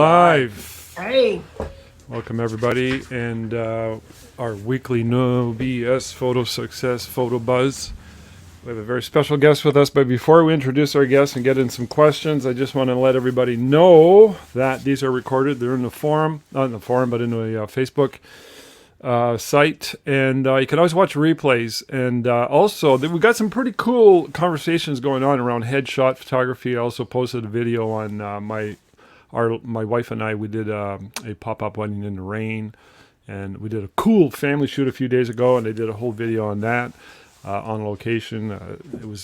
live. Hey. Welcome everybody, and our weekly NoBS Photo Success Photo Buzz. We have a very special guest with us, but before we introduce our guest and get in some questions, I just want to let everybody know that these are recorded. They're in the forum, not in the forum, but in the Facebook site, and you can always watch replays. And also, we got some pretty cool conversations going on around headshot photography. I also posted a video on my wife and I. We did a pop-up wedding in the rain, and we did a cool family shoot a few days ago, and I did a whole video on that. On location. It was,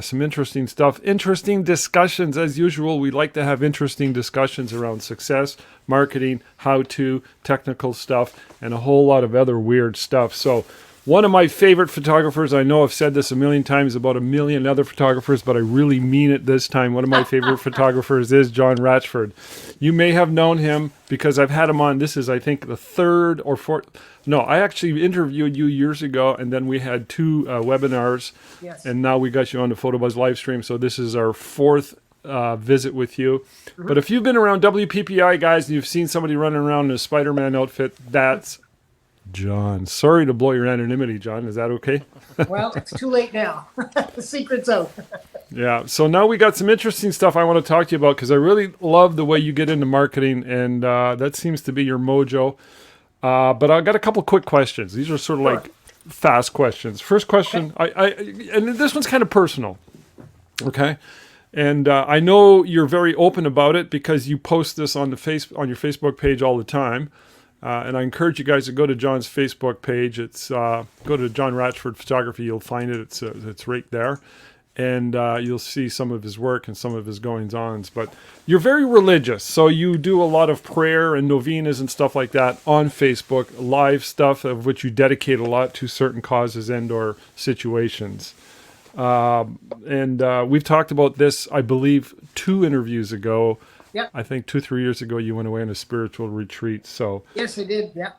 some interesting stuff. Interesting discussions, as usual. We like to have interesting discussions around success, marketing, how-to, technical stuff, and a whole lot of other weird stuff. So one of my favorite photographers, I know I've said this a million times about a million other photographers, but I really mean it this time. One of my favorite photographers is John Ratchford. You may have known him because I've had him on. This is, I think, the third or fourth. No, I actually interviewed you years ago, and then we had two webinars, Yes. and now we got you on the PhotoBuzz live stream. So this is our fourth visit with you. Mm-hmm. But if you've been around WPPI, guys, and you've seen somebody running around in a Spider-Man outfit, that's John. Sorry to blow your anonymity, John. Is that okay? Well, it's too late now. The secret's out. Yeah. So now we got some interesting stuff I want to talk to you about because I really love the way you get into marketing, and that seems to be your mojo. But I got a couple quick questions. These are sort of like fast questions. First question, okay. And this one's kind of personal. Okay. And I know you're very open about it because you post this on your Facebook page all the time. And I encourage you guys to go to John's Facebook page. It's go to John Ratchford Photography. You'll find it. It's right there. And you'll see some of his work and some of his goings-ons. But you're very religious, so you do a lot of prayer and novenas and stuff like that on Facebook, live stuff of which you dedicate a lot to certain causes and or situations. And we've talked about this, I believe, 2 interviews ago. Yep. I think 2-3 years ago you went away on a spiritual retreat. So yes, I did. Yeah.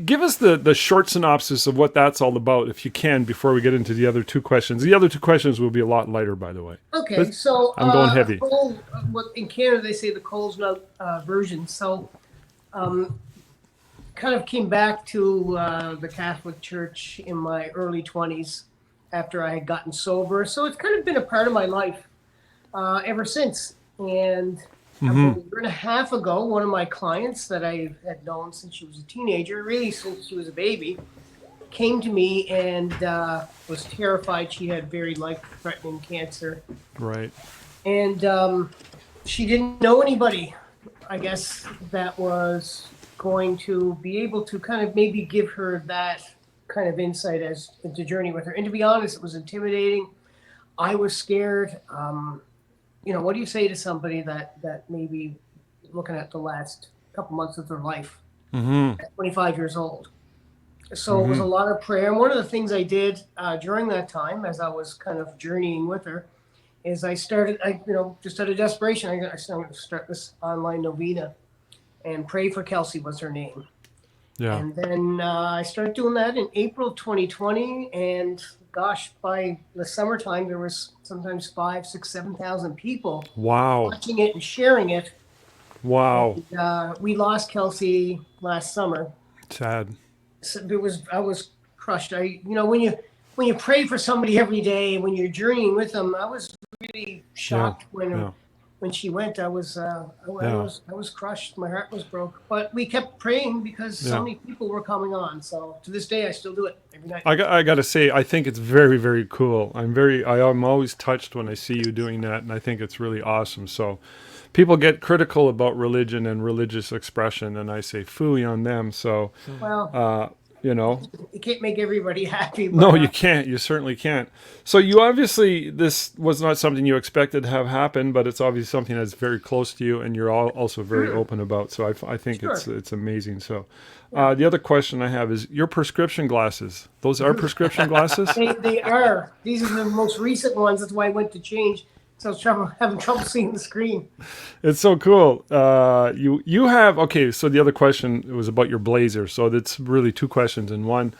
Give us the short synopsis of what that's all about, if you can, before we get into the other 2 questions. The other 2 questions will be a lot lighter, by the way. Okay, so I'm going heavy. What in Canada they say the Coles Nut version. So, kind of came back to the Catholic Church in my early 20s after I had gotten sober. So it's kind of been a part of my life ever since. And about a year and a half ago, one of my clients that I had known since she was a teenager, really since she was a baby, came to me and was terrified. She had very life-threatening cancer. Right. And she didn't know anybody, I guess, that was going to be able to kind of maybe give her that kind of insight as into journey with her. And to be honest, it was intimidating. I was scared. What do you say to somebody that maybe looking at the last couple months of their life at 25 years old? So it was a lot of prayer. And one of the things I did during that time, as I was kind of journeying with her, is I started, just out of desperation, I started to start this online novena, and Pray for Kelsey was her name. Yeah. And then I started doing that in April 2020, and gosh, by the summertime, there was sometimes 5,000, 6,000, 7,000 people watching it and sharing it. Wow. And, we lost Kelsey last summer. Sad. So I was crushed. When you pray for somebody every day, when you're journeying with them, I was really shocked when she went. I was crushed. My heart was broke. But we kept praying because so many people were coming on. So to this day, I still do it every night. I got to say, I think it's very, very cool. I'm always touched when I see you doing that, and I think it's really awesome. So people get critical about religion and religious expression, and I say phooey on them. So, you can't make everybody happy. But, no, you can't. You certainly can't. So you obviously, this was not something you expected to have happen, but it's obviously something that's very close to you, and you're also very open about. So I think it's amazing. So the other question I have is your prescription glasses. Those are prescription glasses? They are. These are the most recent ones. That's why I went to change. So I was having trouble seeing the screen. It's so cool. You have, okay, so the other question was about your blazer. So that's really 2 questions in one.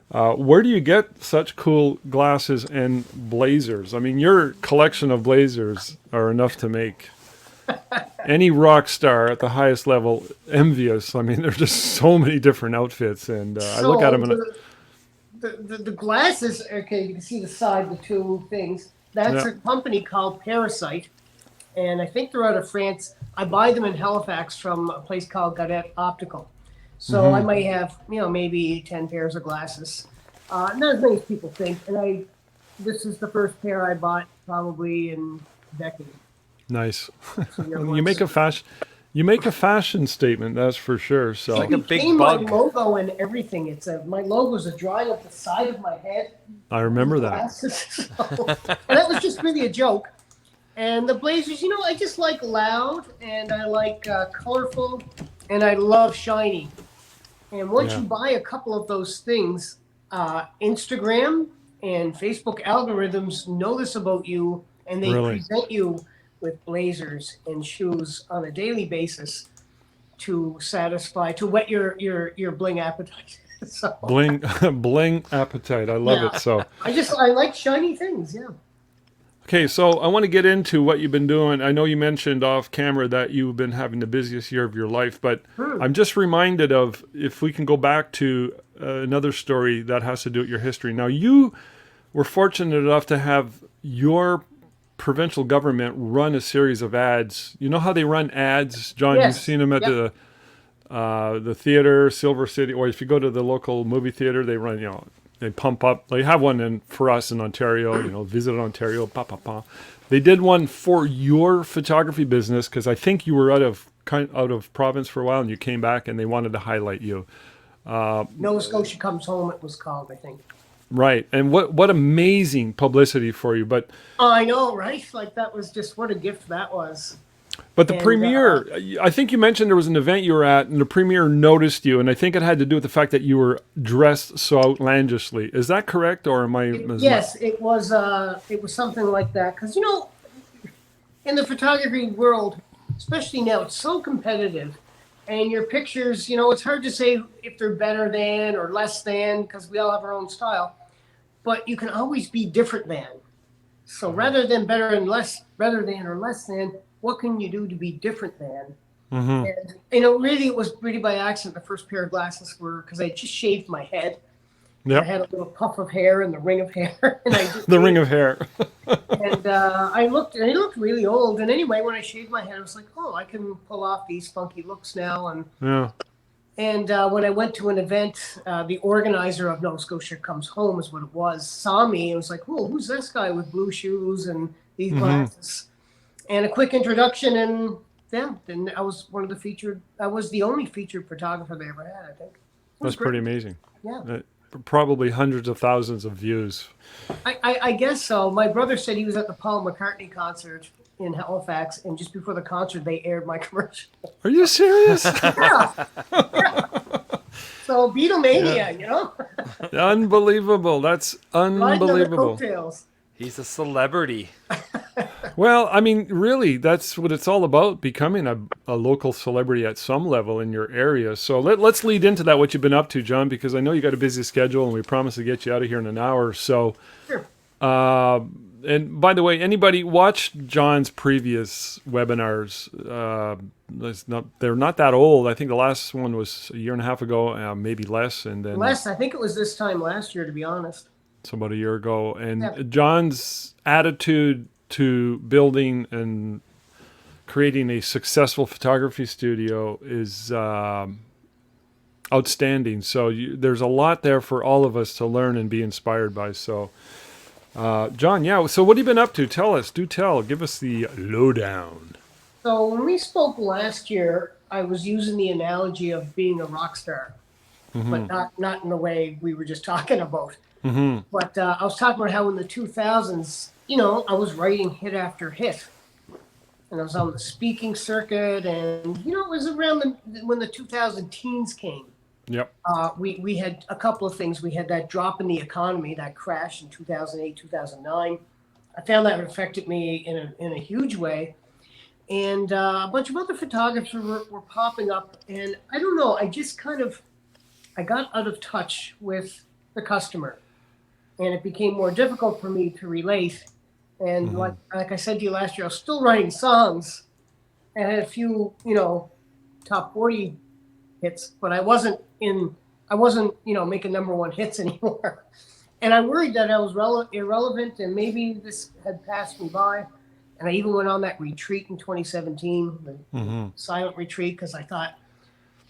Where do you get such cool glasses and blazers? I mean, your collection of blazers are enough to make any rock star at the highest level envious. I mean, there's just so many different outfits, and I look at So them and the glasses, okay, you can see the side, the two things. That's yeah, a company called Parasite, and I think they're out of France. I buy them in Halifax from a place called Gadet Optical. So I hmm might have, maybe 10 pairs of glasses. Not as many as people think. And this is the first pair I bought probably in a decade. nice. So young You make ones. a fashion, you make a fashion statement, that's for sure. It's So like It a big became my bug. logo and everything. My logo is a drawing of the side of my head I with remember that. glasses. And that was just really a joke. And the blazers, I just like loud and I like colorful and I love shiny. And once Yeah, you buy a couple of those things, Instagram and Facebook algorithms know this about you and they really. present you with blazers and shoes on a daily basis to whet your bling appetite. So Bling, bling appetite. I love yeah, it. So, I like shiny things. Yeah. okay, so I want to get into what you've been doing. I know you mentioned off camera that you've been having the busiest year of your life, but Hmm. I'm just reminded of if we can go back to another story that has to do with your history. Now, you were fortunate enough to have your provincial government run a series of ads. You know how they run ads, John? You've Yes. seen them at Yep. the theater, Silver City, or if you go to the local movie theater, they run, they pump up. They have one for us in Ontario, Visit Ontario, pa pa pa. They did one for your photography business because I think you were out of province for a while and you came back and they wanted to highlight you. Nova Scotia Comes Home, it was called, I think. Right. And what amazing publicity for you. Oh, I know, right? Like that was just what a gift that was. But the And premier, I think you mentioned there was an event you were at, and the premier noticed you, and I think it had to do with the fact that you were dressed so outlandishly. Is that correct, or am I? yes, it was. It was something like that because in the photography world, especially now, it's so competitive, and your pictures, it's hard to say if they're better than or less than because we all have our own style, but you can always be different than. So rather than better than or less than, what can you do to be different than? Mm-hmm. And really, it was really by accident. The first pair of glasses were because I just shaved my head. I Yep. had a little puff of hair and the ring of hair, and I just The ring of hair. and I looked really old. And anyway, when I shaved my head, I was like, oh, I can pull off these funky looks now. Yeah. And when I went to an event, the organizer of Nova Scotia Comes Home is what it was, saw me and was like, oh, who's this guy with blue shoes and these glasses? And a quick introduction, and yeah, then I was I was the only featured photographer they ever had, I think. It was That's pretty great. amazing. Yeah. Probably hundreds of thousands of views. I guess so. My brother said he was at the Paul McCartney concert in Halifax, and just before the concert, they aired my commercial. Are you serious? Yeah. Yeah. So Beatlemania, Unbelievable. That's riding on the unbelievable. coattails. He's a celebrity. Well, I mean, really, that's what it's all about, becoming a local celebrity at some level in your area. So let's lead into that, what you've been up to, John, because I know you got a busy schedule and we promised to get you out of here in an hour. So, Sure. and by the way, anybody watch John's previous webinars? They're not that old. I think the last one was a year and a half ago, maybe less. And then I think it was this time last year, to be honest. it's about a year ago. And Yeah. John's attitude to building and creating a successful photography studio is outstanding. So there's a lot there for all of us to learn and be inspired by. So, John, yeah. So what have you been up to? Tell us. Do tell. Give us the lowdown. So when we spoke last year, I was using the analogy of being a rock star, but not in the way we were just talking about. Mm-hmm. But I was talking about how in the 2000s, I was writing hit after hit. And I was on the speaking circuit. And, it was around when the 2000 teens came. Yep. We had a couple of things. We had that drop in the economy, that crash in 2008, 2009. I found that affected me in a huge way. And a bunch of other photographers were popping up. And I don't know, I got out of touch with the customer. And it became more difficult for me to relate. And like I said to you last year, I was still writing songs, and I had a few, top 40 hits, but I wasn't, making number one hits anymore. And I worried that I was irrelevant and maybe this had passed me by. And I even went on that retreat in 2017, the silent retreat, because I thought,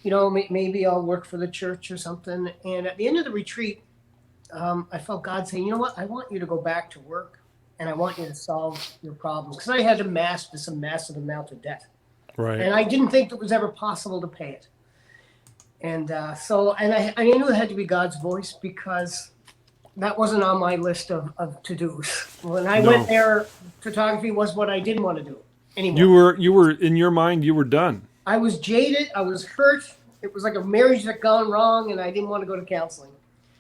maybe I'll work for the church or something. And at the end of the retreat, I felt God saying, you know what? I want you to go back to work and I want you to solve your problems. Because I had amassed this massive amount of debt. Right. And I didn't think it was ever possible to pay it. And I knew it had to be God's voice because that wasn't on my list of to-dos. When I went there, photography was what I didn't want to do anymore. You were in your mind, you were done. I was jaded. I was hurt. It was like a marriage that gone wrong, and I didn't want to go to counseling.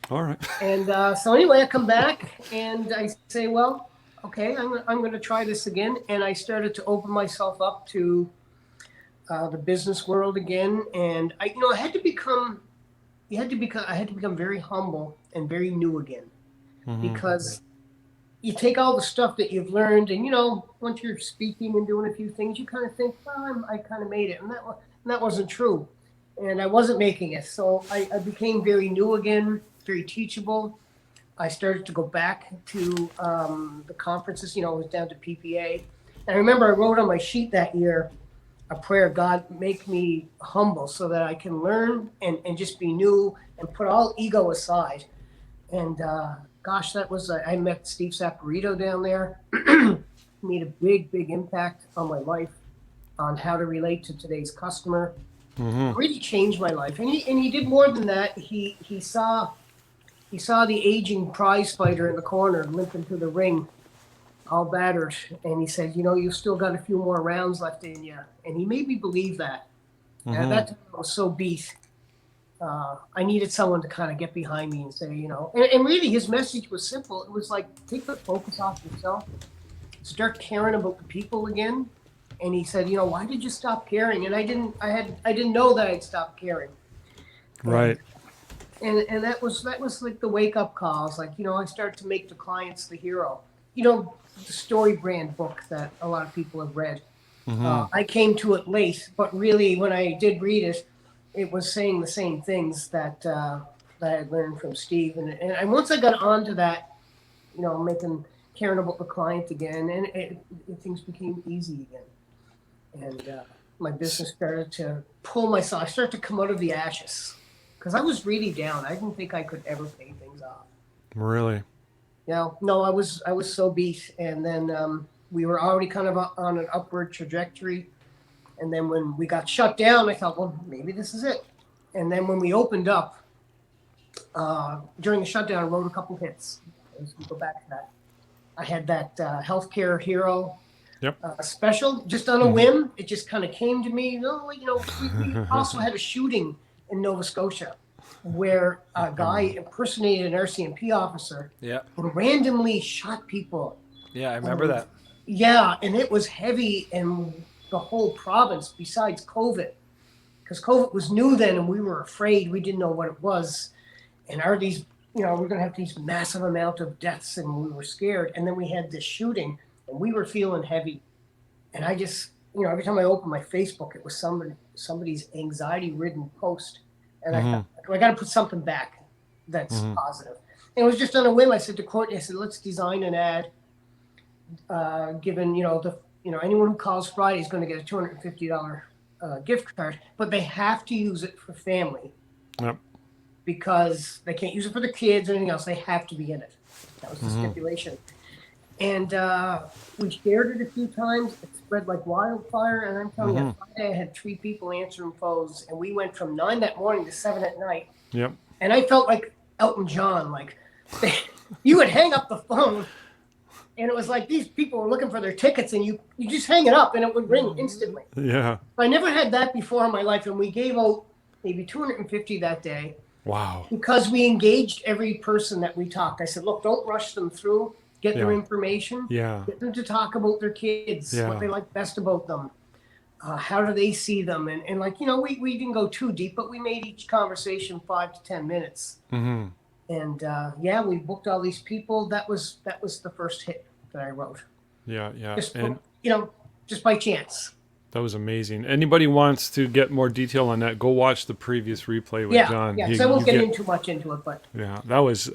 All right. And so anyway, I come back and I say, well, okay, I'm going to try this again. And I started to open myself up to the business world again. And I had to become very humble and very new again, because you take all the stuff that you've learned, and once you're speaking and doing a few things, you kind of think, well, I kind of made it, and that wasn't true, and I wasn't making it. So I became very new again, very teachable. I started to go back to the conferences. I was down to PPA, and I remember I wrote on my sheet that year a prayer: God, make me humble so that I can learn and just be new and put all ego aside. And gosh, that was, I met Steve Saporito down there. Made a big impact on my life, on how to relate to today's customer. Really changed my life. And he did more than that. He saw the aging prize fighter in the corner limping to the ring, all battered, and he said, you've still got a few more rounds left in you. And he made me believe that. And at that time I was so beat. I needed someone to kind of get behind me and say, and really his message was simple. It was like, take the focus off yourself, start caring about the people again. And he said, why did you stop caring? And I didn't know that I'd stopped caring. Right. And that was like the wake up calls. Like, I started to make the clients the hero. The story brand book that a lot of people have read. I came to it late, but really when I did read it, it was saying the same things that I had learned from Steve. And once I got onto that, caring about the client again, and things became easy again. And my business started to pull myself. I started to come out of the ashes because I was really down. I didn't think I could ever pay things off. Really? No, I was so beat. And then we were already kind of on an upward trajectory. And then when we got shut down, I thought, well, maybe this is it. And then when we opened up, during the shutdown, I wrote a couple hits. Let's go back to that. I had that healthcare hero special, just on a whim. It just kind of came to me. We also had a shooting in Nova Scotia where a guy impersonated an RCMP officer and randomly shot people. Yeah, I remember that. Yeah, and it was heavy in the whole province besides COVID, because COVID was new then and we were afraid. We didn't know what it was. And we're going to have these massive amount of deaths, and we were scared. And then we had this shooting and we were feeling heavy. And I just, every time I opened my Facebook, it was somebody's anxiety-ridden post. And I thought, I got to put something back that's positive. And it was just on a whim. I said to Courtney, I said, let's design an ad, given, anyone who calls Friday is going to get a $250 gift card, but they have to use it for family. Yep. Because they can't use it for the kids or anything else. They have to be in it. That was the stipulation. And we shared it a few times. It spread like wildfire. And I'm telling you, Friday I had 3 people answering phones. And we went from 9 that morning to 7 at night. Yep. And I felt like Elton John. Like, you would hang up the phone. And it was like these people were looking for their tickets. And you just hang it up and it would ring instantly. Yeah. I never had that before in my life. And we gave out maybe 250 that day. Wow. Because we engaged every person that we talked. I said, look, don't rush them through. Get their information. Yeah. Get them to talk about their kids, what they like best about them. How do they see them? And we didn't go too deep, but we made each conversation 5 to 10 minutes. And we booked all these people. That was the first hit that I wrote. Yeah. Just by chance. That was amazing. Anybody wants to get more detail on that, go watch the previous replay with John. Yeah. So I won't get in too much into it, but Yeah, that was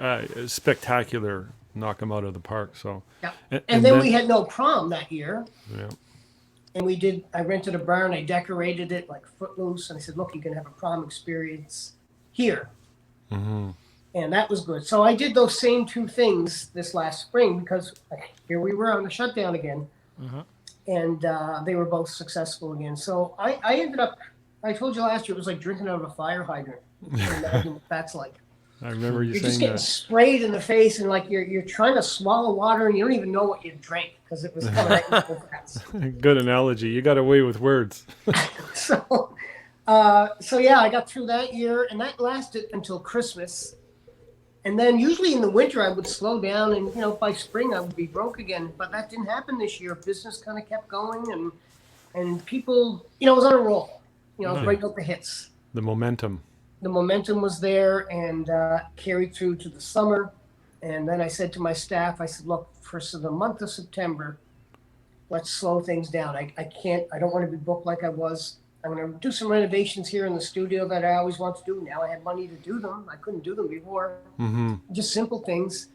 spectacular. Knock him out of the park. So yeah. And then we had no prom that year. Yeah. And I rented a barn, I decorated it like Footloose, and I said, look, you can have a prom experience here. Mm-hmm. And that was good. So I did those same two things this last spring because here we were on the shutdown again. Mm-hmm. And they were both successful again. So I ended up, I told you last year, it was like drinking out of a fire hydrant. You can imagine what that's like. I remember you You're saying just getting that. sprayed in the face, and like you're trying to swallow water, and you don't even know what you drank because it was coming at you so fast. Good analogy. You got away with words. So yeah, I got through that year, and that lasted until Christmas. And then usually in the winter I would slow down, and by spring I would be broke again. But that didn't happen this year. Business kind of kept going, and people, it was on a roll. Right out the hits. The momentum. The momentum was there and carried through to the summer. And then I said to my staff, I said, look, for the month of September, let's slow things down. I don't want to be booked like I was. I'm going to do some renovations here in the studio that I always want to do. Now I have money to do them. I couldn't do them before. Mm-hmm. Just simple things.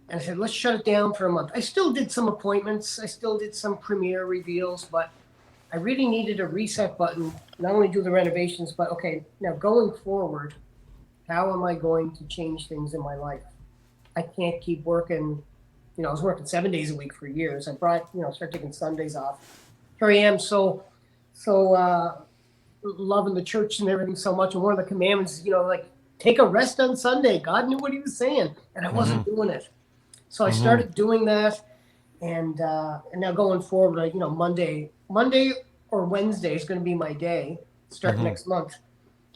And I said, let's shut it down for a month. I still did some appointments. I still did some premiere reveals, but I really needed a reset button, not only do the renovations, but okay, now going forward, how am I going to change things in my life? I can't keep working, I was working 7 days a week for years. I started taking Sundays off. Here I am, so loving the church and everything so much. And one of the commandments is, like, take a rest on Sunday. God knew what he was saying, and I wasn't doing it. So I started doing that. And now going forward, Monday or Wednesday is going to be my day, starting next month.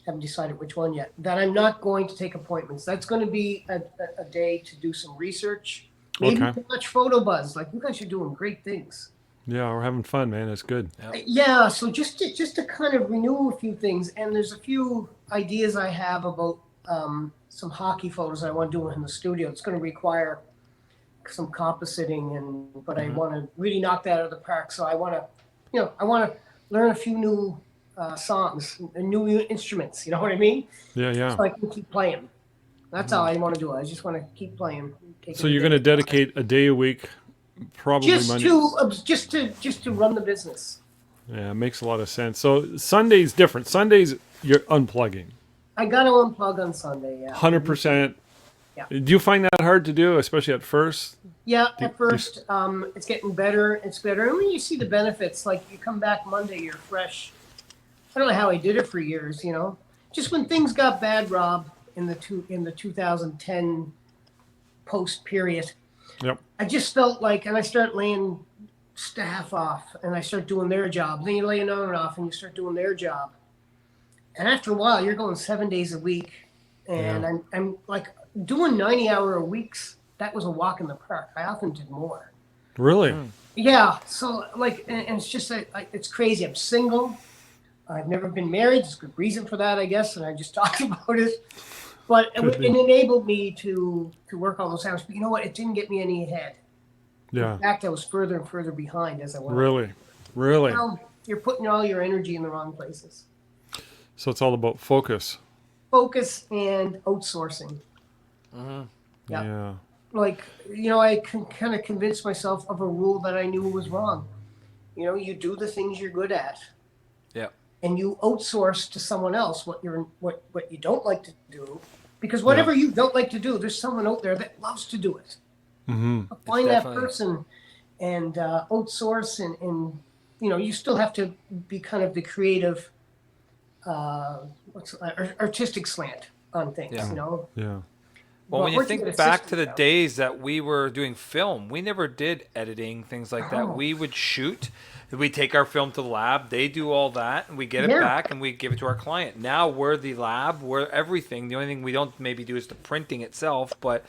Haven't decided which one yet. That I'm not going to take appointments. That's going to be a day to do some research. Maybe to watch Photo Buzz. Like, you guys are doing great things. Yeah, we're having fun, man. It's good. Yeah, so just to kind of renew a few things. And there's a few ideas I have about some hockey photos I want to do in the studio. It's going to require some compositing, but I want to really knock that out of the park. So I want to learn a few new songs and new instruments. You know what I mean? Yeah. So I can keep playing. That's how I want to do it. I just want to keep playing. So you're going to dedicate a day a week, probably Monday. Just to run the business. Yeah, it makes a lot of sense. So Sunday's different. Sundays you're unplugging. I got to unplug on Sunday. Yeah. 100%. Yeah. Do you find that hard to do, especially at first? Yeah, at first, it's getting better. It's better. And when you see the benefits, like you come back Monday, you're fresh. I don't know how I did it for years, Just when things got bad, Rob, in the 2010 post period, Yep. I just felt like, and I start laying staff off, and I start doing their job. Then you lay another off, and you start doing their job. And after a while, you're going 7 days a week, and I'm like doing 90-hour weeks. That was a walk in the park. I often did more. Really? Yeah. So and it's just it's crazy. I'm single. I've never been married. There's a good reason for that, I guess, and I just talked about it. But it enabled me to work all those hours. But you know what? It didn't get me any ahead. Yeah. In fact, I was further and further behind as I went. Really? You're putting all your energy in the wrong places. So it's all about focus. Focus and outsourcing. Mm-hmm. Yeah. Like, I kind of convinced myself of a rule that I knew was wrong. You do the things you're good at. Yeah. And you outsource to someone else what you don't like to do, because whatever you don't like to do, there's someone out there that loves to do it. Mm-hmm. Find that person and outsource, and you still have to be kind of the creative, artistic slant on things. Yeah. Well, when you think back to the days that we were doing film, we never did editing, things like that. We would shoot. We take our film to the lab. They do all that, and we get it back, and we give it to our client. Now we're the lab. We're everything. The only thing we don't maybe do is the printing itself, but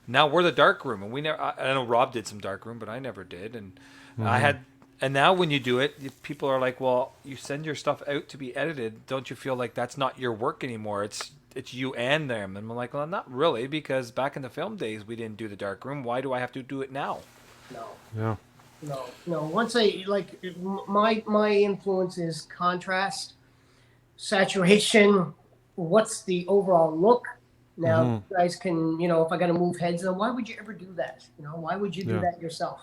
now we're the dark room. And we never. I know Rob did some dark room, but I never did. And I had. And now when you do it, people are like, "Well, you send your stuff out to be edited. Don't you feel like that's not your work anymore? It's you and them." And I'm like, "Well, not really, because back in the film days, we didn't do the dark room. Why do I have to do it now?" No. Yeah. Once my influence is contrast, saturation. What's the overall look? Now, Mm-hmm. you guys can, if I got to move heads, then why would you ever do that? Why would you do Yeah. that yourself?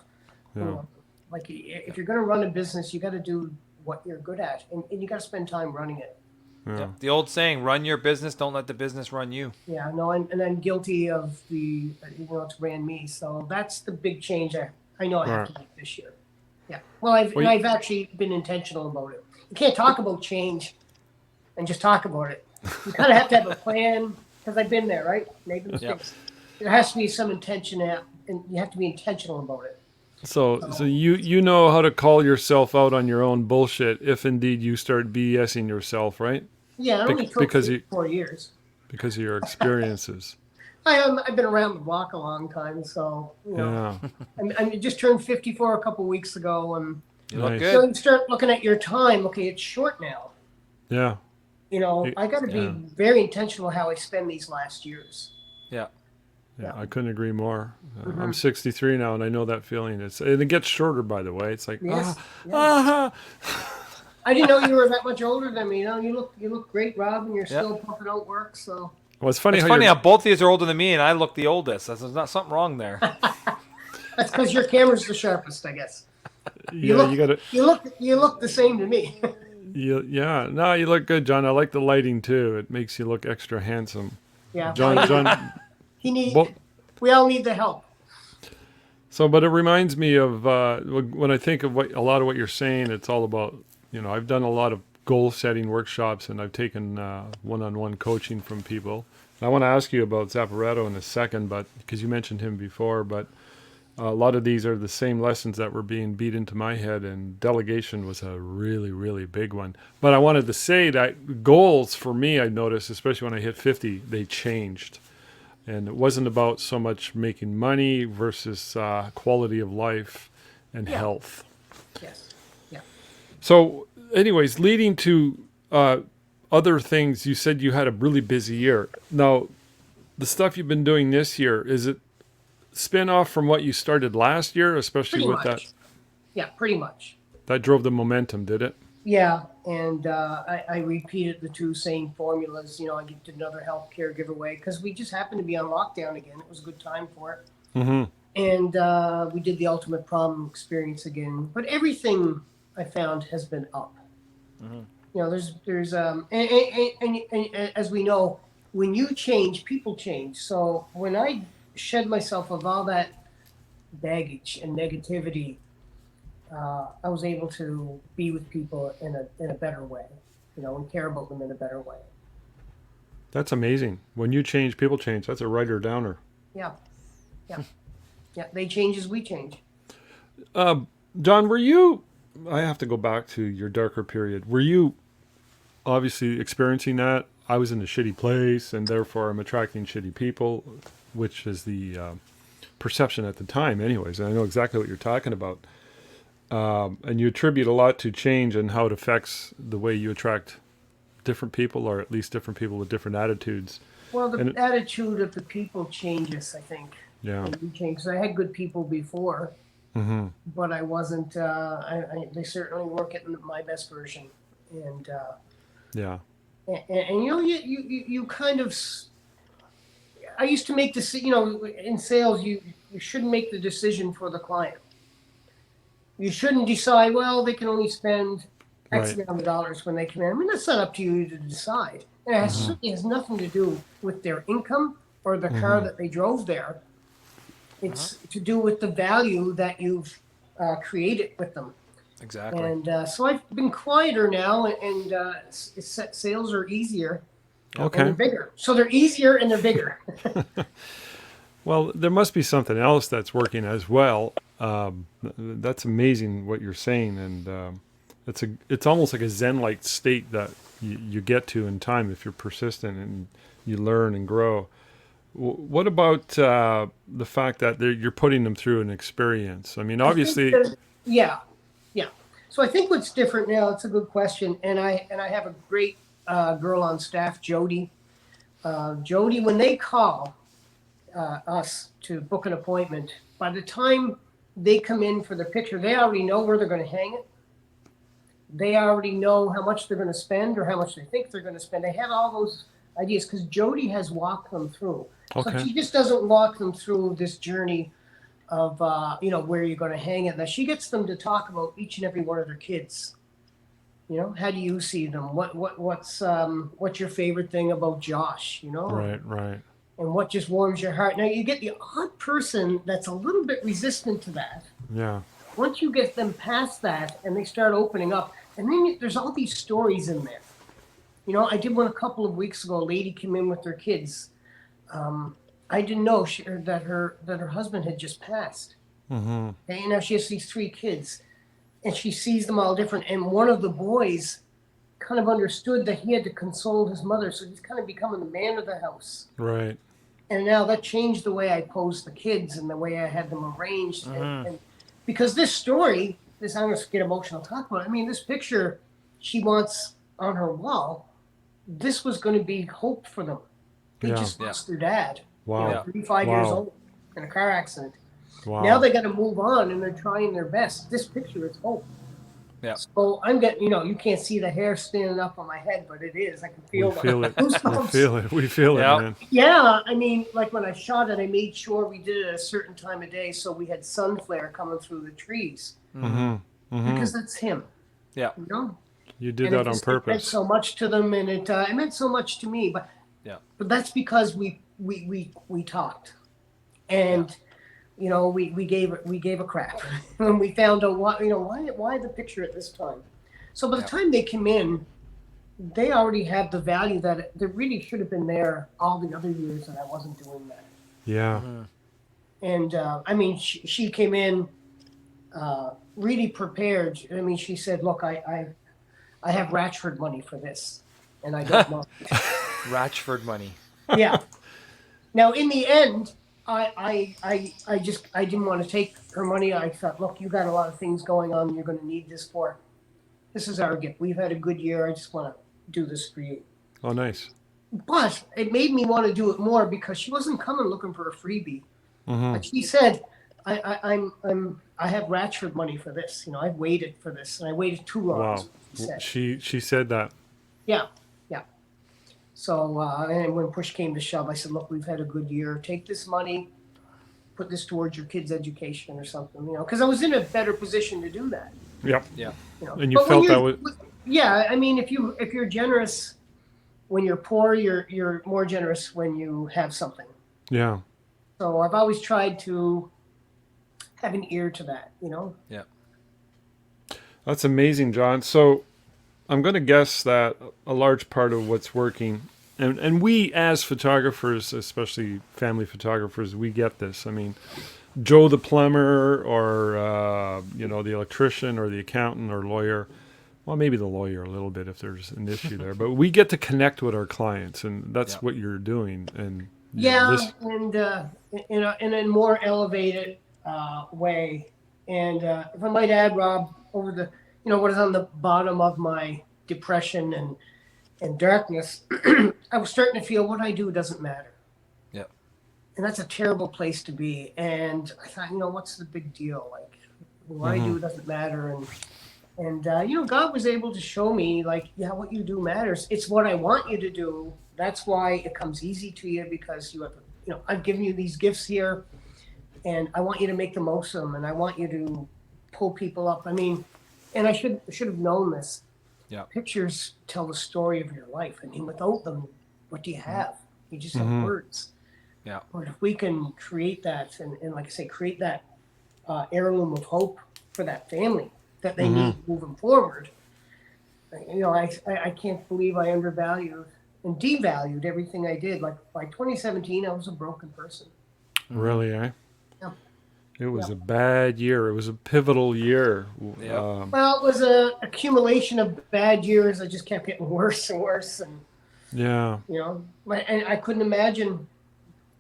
You Yeah. know, like if you're going to run a business, you got to do what you're good at, and you got to spend time running it. Yeah. Yep. The old saying, run your business, don't let the business run you. Yeah, no, and I'm guilty of it's ran me. So that's the big change I know I have Right. to make this year. Yeah. Well, I've actually been intentional about it. You can't talk about change and just talk about it. You kind of have to have a plan because I've been there, right? Made the Yep. mistakes. There has to be some intention, and you have to be intentional about it. So you know how to call yourself out on your own bullshit if indeed you start BSing yourself, right? Yeah, it only took Because you 4 years. because of your experiences. I've been around the block a long time, so Yeah. I just turned 54 a couple weeks ago, and You look Nice. good. you start looking at your time. Okay, it's short now. Yeah. I got to be Yeah. very intentional how I spend these last years. Yeah. Yeah, Yeah. I couldn't agree more. Mm-hmm. I'm 63 now, and I know that feeling. And it gets shorter, by the way. It's like Yes. ah. I didn't know you were that much older than me. You look great, Rob, and you're Yep. still pumping out work. So Well, it's funny It's how funny you're, how both of these are older than me and I look the oldest. There's not something wrong there. that's because your camera's the sharpest, I guess. yeah, you got to You look the same to me. yeah. No, you look good, John. I like the lighting too. It makes you look extra handsome. Yeah, John. Well, we all need the help. so, but it reminds me of when I think of a lot of what you're saying. It's all about I've done a lot of goal setting workshops, and I've taken one-on-one coaching from people. I want to ask you about Zapparetto in a second, but because you mentioned him before, but a lot of these are the same lessons that were being beat into my head, and delegation was a really, really big one. But I wanted to say that goals for me, I noticed, especially when I hit 50, they changed. And it wasn't about so much making money versus quality of life and Yeah. health. Yes. Yeah. So, anyways, leading to other things, you said you had a really busy year. Now, the stuff you've been doing this year, is it spin off from what you started last year, especially Pretty with much. Yeah, pretty much. that drove the momentum, did it? Yeah, and I repeated the two same formulas. I did another healthcare giveaway because we just happened to be on lockdown again. It was a good time for it. Mm-hmm. And we did the ultimate prom experience again. But everything I found has been up. Mm-hmm. There's and as we know, when you change, people change. So when I shed myself of all that baggage and negativity, I was able to be with people in a better way, and care about them in a better way. That's amazing. When you change, people change. That's a writer downer. Yeah, yeah, yeah. They change as we change. John, were you? I have to go back to your darker period. Were you obviously experiencing that? I was in a shitty place, and therefore I'm attracting shitty people, which is the perception at the time, anyways. And I know exactly what you're talking about. And you attribute a lot to change and how it affects the way you attract different people, or at least different people with different attitudes. Well, the attitude of the people changes, I think. Yeah. When you change. 'Cause I had good people before, Mm-hmm. but I wasn't. They certainly weren't getting my best version, and Yeah. you kind of. I used to make this. In sales, you shouldn't make the decision for the client. You shouldn't decide, well, they can only spend X Right. amount of dollars when they come in. I mean, that's not up to you to decide. And it certainly has nothing to do with their income or the car that they drove there. It's to do with the value that you've created with them. Exactly. And so I've been quieter now, and sales are easier and Okay. they're bigger. So they're easier and they're bigger. Well, there must be something else that's working as well. That's amazing what you're saying, and it's almost like a Zen-like state that you get to in time if you're persistent and you learn and grow. What about the fact that you're putting them through an experience? I mean, obviously, Yeah. So I think what's different now. It's a good question, and I have a great girl on staff, Jody. Jody, when they call us to book an appointment, by the time they come in for the picture, they already know where they're going to hang it. They already know how much they're going to spend or how much they think they're going to spend. They have all those ideas because Jody has walked them through. Okay. So she just doesn't walk them through this journey of where you're going to hang it. Now she gets them to talk about each and every one of their kids. How do you see them? What's your favorite thing about Josh? Right. And what just warms your heart. Now you get the odd person that's a little bit resistant to that. Yeah. Once you get them past that and they start opening up, and then there's all these stories in there. I did one a couple of weeks ago. A lady came in with her kids. I didn't know that her husband had just passed. Mm-hmm. And now she has these 3 kids, and she sees them all different. And one of the boys kind of understood that he had to console his mother, so he's kind of becoming the man of the house. Right. And now that changed the way I posed the kids and the way I had them arranged. And because this story, I'm going to get emotional talk about it. I mean, this picture she wants on her wall, this was going to be hope for them. They just lost their dad. Wow. 35 years old in a car accident. Wow. Now they got to move on, and they're trying their best. This picture is hope. Yeah. So I'm getting, you can't see the hair standing up on my head, but it is. I can feel We feel it. goosebumps. We feel it, man. Yeah, I mean, like when I shot it, I made sure we did it at a certain time of day, so we had sun flare coming through the trees. Because that's him. Yeah. You did And that on It meant purpose. so much to them, and it meant so much to me. But that's because we talked, and we gave a crap when we found out why the picture at this time. So by the time they came in, they already have the value that really should have been there all the other years that I wasn't doing that. Yeah. And I mean, she came in really prepared. I mean, she said, "Look, I have Ratchford money for this, and I don't know." Ratchford money. Yeah. Now, in the end, I didn't want to take her money. I thought, look, you got a lot of things going on. You're going to need this for. This is our gift. We've had a good year. I just want to do this for you. Oh, nice. But it made me want to do it more because she wasn't coming looking for a freebie. But she said, I have Ratchford money for this. I've waited for this, and I waited too long. Wow. She said that. Yeah. So, and when push came to shove, I said, look, we've had a good year. Take this money, put this towards your kids' education or something, because I was in a better position to do that. Yep. Yeah. And you felt that was. Yeah, I mean, if you're generous when you're poor, you're more generous when you have something. Yeah. So I've always tried to have an ear to that, Yeah. That's amazing, John. So I'm going to guess that a large part of what's working, and we as photographers, especially family photographers, we get this. I mean, Joe the plumber or, the electrician or the accountant or lawyer, well, maybe the lawyer a little bit if there's an issue there, but we get to connect with our clients, and that's what you're doing. And and in a more elevated way. And if I might add, Rob, over the what is on the bottom of my depression and darkness, I was starting to feel what I do doesn't matter. Yep. And that's a terrible place to be. And I thought, what's the big deal? Like, what I do doesn't matter. And God was able to show me, like, what you do matters. It's what I want you to do. That's why it comes easy to you, because you have, I've given you these gifts here, and I want you to make the most of them, and I want you to pull people up. I mean, and I should have known this. Yeah. Pictures tell the story of your life. I mean, without them, what do you have? You just have words. Yeah. But if we can create that, and like I say, create that heirloom of hope for that family that they need moving forward. I can't believe I undervalued and devalued everything I did. Like by 2017, I was a broken person. Really, eh? Yeah. It was a bad year. It was a pivotal year. Yep. Well, it was an accumulation of bad years that just kept getting worse and worse. And, and I couldn't imagine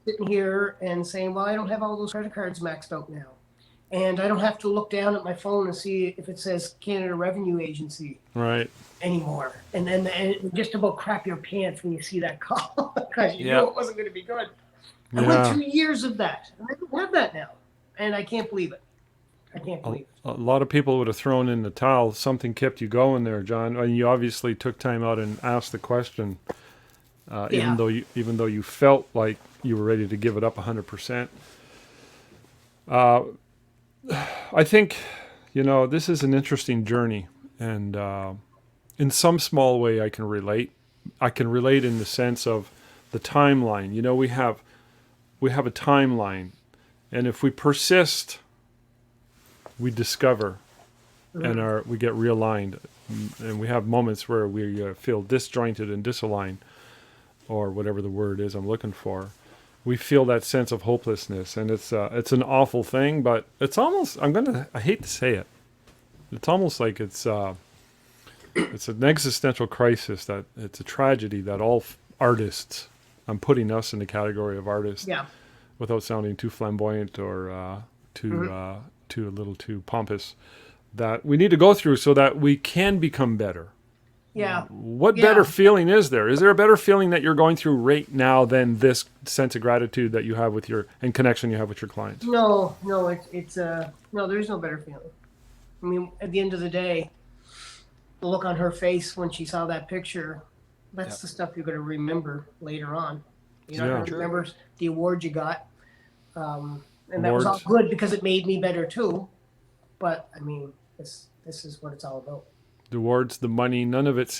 sitting here and saying, well, I don't have all those credit cards maxed out now. And I don't have to look down at my phone and see if it says Canada Revenue Agency anymore. And then just about crap your pants when you see that call because you knew it wasn't going to be good. I went 2 years of that. And I don't have that now. And I can't believe it. I can't A, believe it. a lot of people would have thrown in the towel. Something kept you going there, John, and you obviously took time out and asked the question, Yeah. even though you felt like you were ready to give it up 100%. I think, this is an interesting journey, and in some small way, I can relate. I can relate in the sense of the timeline. We have a timeline, and if we persist, we discover, and we get realigned, and we have moments where we feel disjointed and disaligned, or whatever the word is I'm looking for. We feel that sense of hopelessness, and it's an awful thing, but it's almost, I hate to say it, it's almost like it's an existential crisis, that it's a tragedy that all artists, I'm putting us in the category of artists, Yeah. without sounding too flamboyant or too a little too pompous, that we need to go through so that we can become better. Yeah. What Yeah. better feeling is there? Is there a better feeling that you're going through right now than this sense of gratitude that you have with and connection you have with your clients? No, it's no, there's no better feeling. I mean, at the end of the day, the look on her face when she saw that picture, that's the stuff you're going to remember later on. You're not going to remember the award you got. And that was all good because it made me better too. But I mean, this is what it's all about. The awards, the money, none of it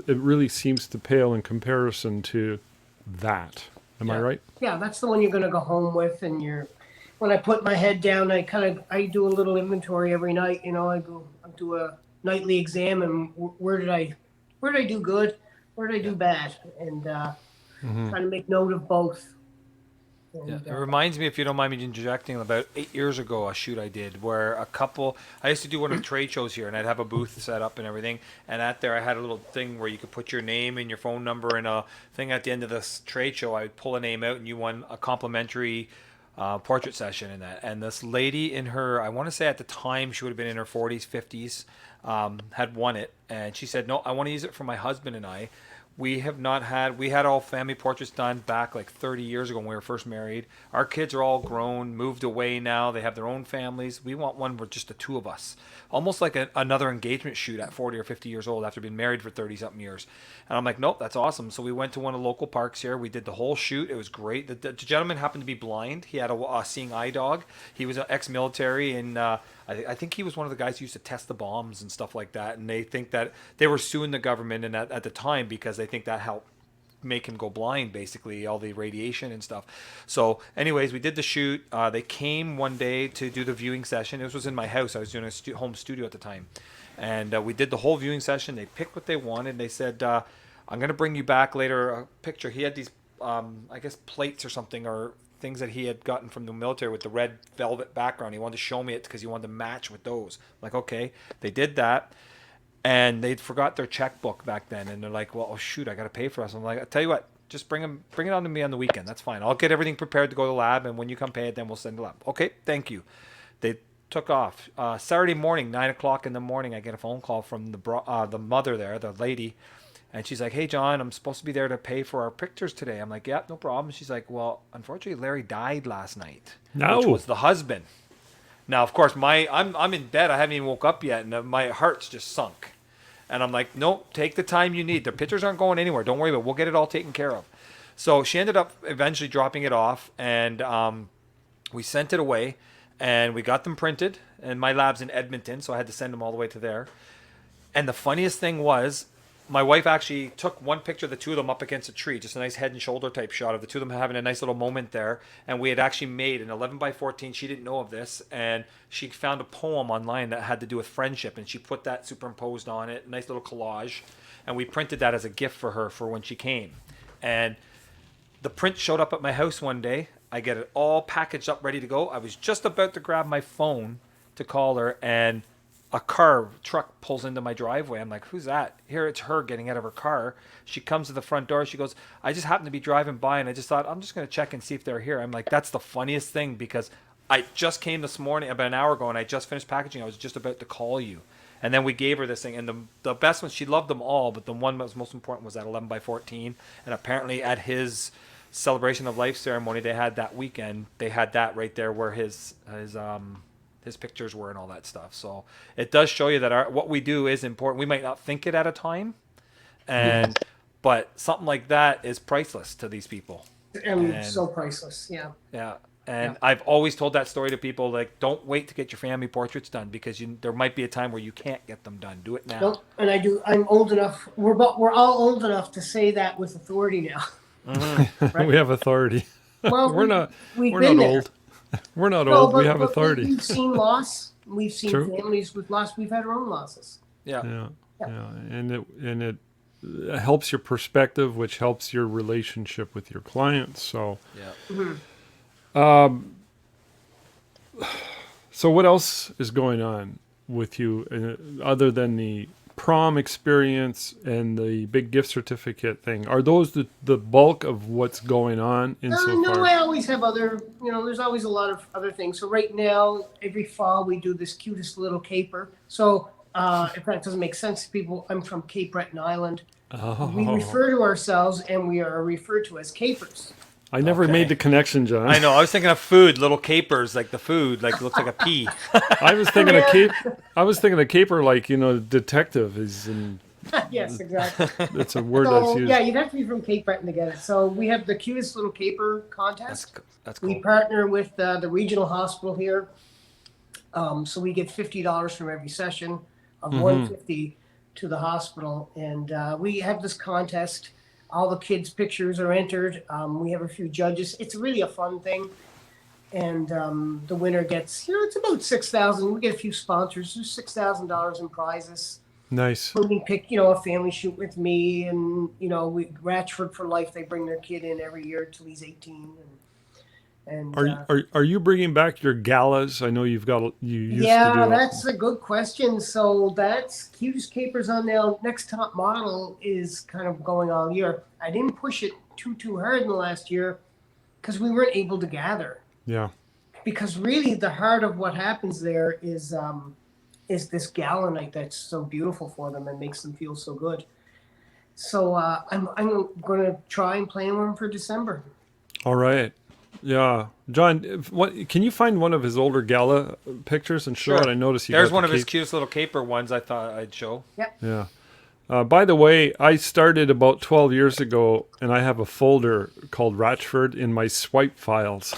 really seems to pale in comparison to that. Am I right? Yeah, that's the one you're going to go home with, and when I put my head down, I do a little inventory every night. I do a nightly exam, and where did I do good, where did I do bad, and trying to make note of both. Yeah, it reminds me, if you don't mind me interjecting, about 8 years ago, a shoot I did where I used to do one of the trade shows here, and I'd have a booth set up and everything. And at there, I had a little thing where you could put your name and your phone number, and a thing at the end of this trade show, I would pull a name out, and you won a complimentary portrait session in that. And this lady in her, I want to say at the time, she would have been in her 40s, 50s, had won it. And she said, "No, I want to use it for my husband and I. We had all family portraits done back like 30 years ago when we were first married. Our kids are all grown, moved away now. They have their own families. We want one with just the two of us." Almost like another engagement shoot at 40 or 50 years old after being married for 30 something years. And I'm like, nope, that's awesome. So we went to one of the local parks here. We did the whole shoot. It was great. The gentleman happened to be blind. He had a seeing eye dog. He was an ex-military, and I think he was one of the guys who used to test the bombs and stuff like that. And they think that they were suing the government and at the time because they think that helped make him go blind, basically, all the radiation and stuff. So anyways, we did the shoot. They came one day to do the viewing session. This was in my house. I was doing a home studio at the time. And we did the whole viewing session. They picked what they wanted. They said, I'm going to bring you back later a picture. He had these, I guess, plates or something, or things that he had gotten from the military with the red velvet background. He wanted to show me it because he wanted to match with those. I'm like, okay. They did that. And they forgot their checkbook back then. And they're like, well, oh, shoot, I got to pay for us. I'm like, I'll tell you what, just bring it on to me on the weekend. That's fine. I'll get everything prepared to go to the lab. And when you come pay it, then we'll send it to the lab. Okay, thank you. They took off. Saturday morning, 9 o'clock in the morning, I get a phone call from the mother there, the lady. And she's like, "Hey, John, I'm supposed to be there to pay for our pictures today." I'm like, "Yeah, no problem." She's like, "Well, unfortunately, Larry died last night." No. Which was the husband. Now, of course, I'm in bed. I haven't even woke up yet, and my heart's just sunk. And I'm like, "No, take the time you need. The pictures aren't going anywhere. Don't worry about it. We'll get it all taken care of." So she ended up eventually dropping it off, and we sent it away, and we got them printed. And my lab's in Edmonton, so I had to send them all the way to there. And the funniest thing was, my wife actually took one picture of the two of them up against a tree, just a nice head and shoulder type shot of the two of them having a nice little moment there. And we had actually made an 11 by 14. She didn't know of this, and she found a poem online that had to do with friendship, and she put that superimposed on it, nice little collage. And we printed that as a gift for her for when she came. And the print showed up at my house one day. I get it all packaged up, ready to go. I was just about to grab my phone to call her, and a truck pulls into my driveway. I'm like, "Who's that?" Here it's her getting out of her car. She comes to the front door. She goes, "I just happened to be driving by, and I just thought I'm just going to check and see if they're here." I'm like, that's the funniest thing, because I just came this morning about an hour ago, and I just finished packaging. I was just about to call you. And then we gave her this thing, and the best one, she loved them all, but the one that was most important was that 11 by 14. And apparently at his celebration of life ceremony they had that weekend, they had that right there where his his pictures were and all that stuff. So it does show you that what we do is important. We might not think it at a time, but something like that is priceless to these people. And so priceless. Yeah. Yeah. And I've always told that story to people, like, don't wait to get your family portraits done, because there might be a time where you can't get them done. Do it now. Nope. And I'm old enough. We're all old enough to say that with authority now. Right? We have authority. Well, we're not there. old. We're not old. We have authority. We've seen loss. We've seen True. families with loss. We've had our own losses. Yeah. And it helps your perspective, which helps your relationship with your clients. So, so what else is going on with you other than the prom experience and the big gift certificate thing? Are those the bulk of what's going on insofar? No, I always have other, there's always a lot of other things. So right now, every fall we do this cutest little caper. So if that doesn't make sense to people, I'm from Cape Breton Island. Oh. We refer to ourselves, and we are referred to as capers. I never made the connection, John. I know. I was thinking of food, little capers, like the food, like it looks like a pea. I was thinking of cape. I was thinking of caper, like detective is in. Yes, exactly. That's a word that's used. Yeah, you'd have to be from Cape Breton to get it. So we have the cutest little caper contest. That's cool. We partner with the regional hospital here, so we get $50 from every session, of $150 to the hospital, and we have this contest. All the kids' pictures are entered. We have a few judges. It's really a fun thing. And the winner gets, it's about $6,000. We get a few sponsors. There's $6,000 in prizes. Nice. We pick, a family shoot with me, and Ratchford for life. They bring their kid in every year till he's 18. And are you bringing back your galas? I know you used to do. Yeah, that's a good question. So that's Cutest Capers on now. Next Top Model is kind of going all year. I didn't push it too hard in the last year because we weren't able to gather. Yeah. Because really, the heart of what happens there is this gala night that's so beautiful for them and makes them feel so good. So I'm going to try and plan one for December. All right. Yeah, John. What can you find one of his older gala pictures and show it? I noticed there's one of his cutest little caper ones. I thought I'd show. Yep. Yeah. By the way, I started about 12 years ago, and I have a folder called Ratchford in my swipe files.